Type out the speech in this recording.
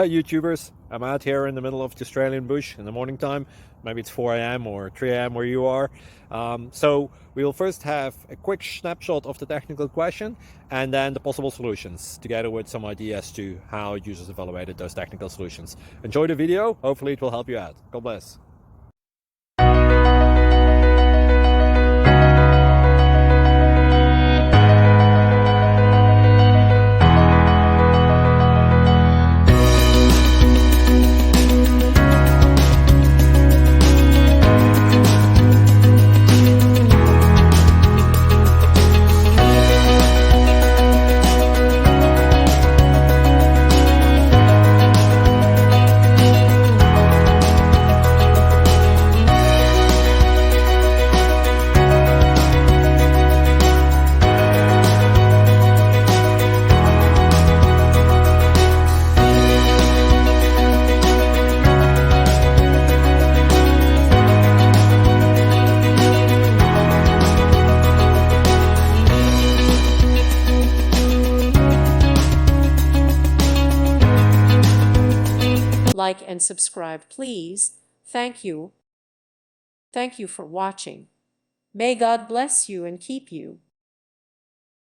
Hi YouTubers, I'm out here in the middle of the Australian bush in the morning time. Maybe it's 4 a.m. or 3 a.m. where you are. So we will first have a quick snapshot of the technical question and then the possible solutions, together with some ideas to how users evaluated those technical solutions. Enjoy the video, hopefully it will help you out. God bless. Like and subscribe, please. Thank you. Thank you for watching. May God bless you and keep you.